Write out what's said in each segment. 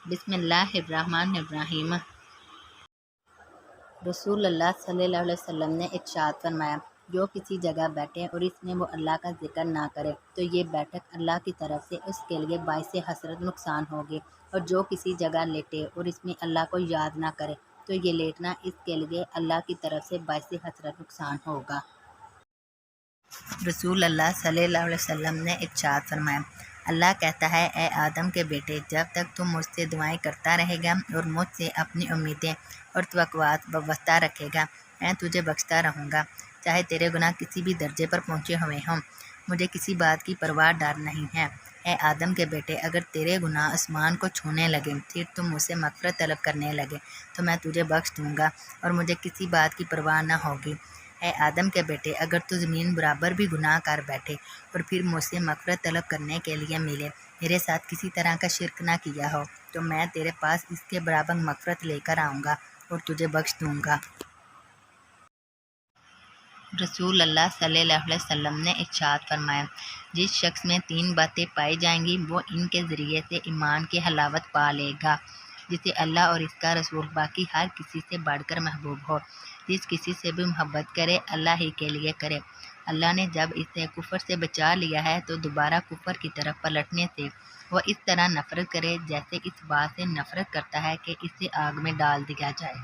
बिस्मिल्लाहिर्रहमानिर्रहीम। रसूल अल्लाह सल्लल्लाहु अलैहि वसल्लम ने इरशाद फरमाया, जो किसी जगह बैठे और इसमें वो अल्लाह का जिक्र ना करे तो ये बैठक अल्लाह की तरफ से उसके लिए बाइस हसरत नुकसान होगी, और जो किसी जगह लेटे और इसमें अल्लाह को याद ना करे तो ये लेटना इसके लिए अल्लाह की तरफ से बाइस हसरत नुकसान होगा। रसूल अल्लाह सल्लल्लाहु अलैहि वसल्लम ने इरशाद फरमाया, अल्लाह कहता है, ए आदम के बेटे, जब तक तुम मुझसे दुआएं करता रहेगा और मुझसे अपनी उम्मीदें और तवक्कुआत वाबस्ता रखेगा, मैं तुझे बख्शता रहूँगा, चाहे तेरे गुनाह किसी भी दर्जे पर पहुँचे हुए हों। मुझे किसी बात की परवाह डर नहीं है। ए आदम के बेटे, अगर तेरे गुनाह आसमान को छूने लगे, फिर तुम मुझसे मग़फ़िरत तलब करने लगे तो मैं तुझे बख्श दूँगा और मुझे किसी बात की परवाह न होगी। ए आदम के बेटे, अगर तू ज़मीन बराबर भी गुनाह कर बैठे और फिर मुझसे मग़फ़िरत तलब करने के लिए मिले, मेरे साथ किसी तरह का शिरक ना किया हो, तो मैं तेरे पास इसके बराबर मग़फ़िरत लेकर आऊँगा और तुझे बख्श दूँगा। रसूल अल्लाह सल्लल्लाहु अलैहि वसल्लम ने इरशाद फरमाया, जिस शख्स में 3 बातें पाई जाएंगी वो इनके ज़रिए से ईमान की हलावत पा लेगा, जिसे अल्लाह और इसका रसूल बाकी हर किसी से बढ़कर महबूब हो। जिस किसी से भी मोहब्बत करे अल्लाह ही के लिए करे। अल्लाह ने जब इसे कुफर से बचा लिया है तो दोबारा कुफर की तरफ पलटने से वह इस तरह नफरत करे जैसे इस बात से नफरत करता है कि इसे आग में डाल दिया जाए।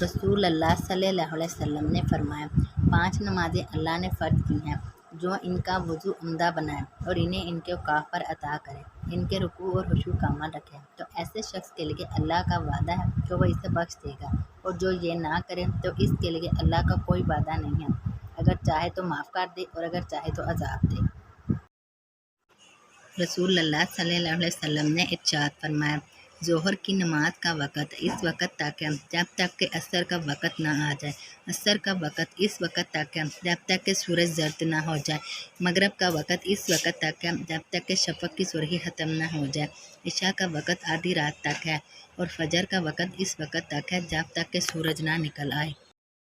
रसूल अल्लाह सल्लल्लाहु अलैहि वसल्लम ने फरमाया, 5 नमाज़ें अल्लाह ने फ़र्ज की हैं, जो इनका वज़ू उम्दा बनाए और इन्हें इनके औकाफ पर अता करे, इनके रुकू और खुशू का अमल रखे, तो ऐसे शख्स के लिए अल्लाह का वादा है कि वह इसे बख्श देगा, और जो ये ना करे तो इसके लिए अल्लाह का कोई वादा नहीं है। अगर चाहे तो माफ़ कर दे और अगर चाहे तो अज़ाब दे। रसूल अल्लाह सल्लल्लाहु अलैहि वसल्लम ने इरशाद फरमाया, ज़ोहर की नमाज का वक़्त इस वक़्त तक है जब तक कि असर का वक़्त ना आ जाए, असर का वक़्त इस वक़्त तक है जब तक कि सूरज जर्द ना हो जाए, मगरब का वक़्त इस वक़्त तक है जब तक कि शफ़क़ की सुर्ख़ी ख़त्म ना हो जाए, इशा का वक़्त आधी रात तक है और फजर का वक़्त इस वक़्त तक है जब तक कि सूरज ना निकल आए।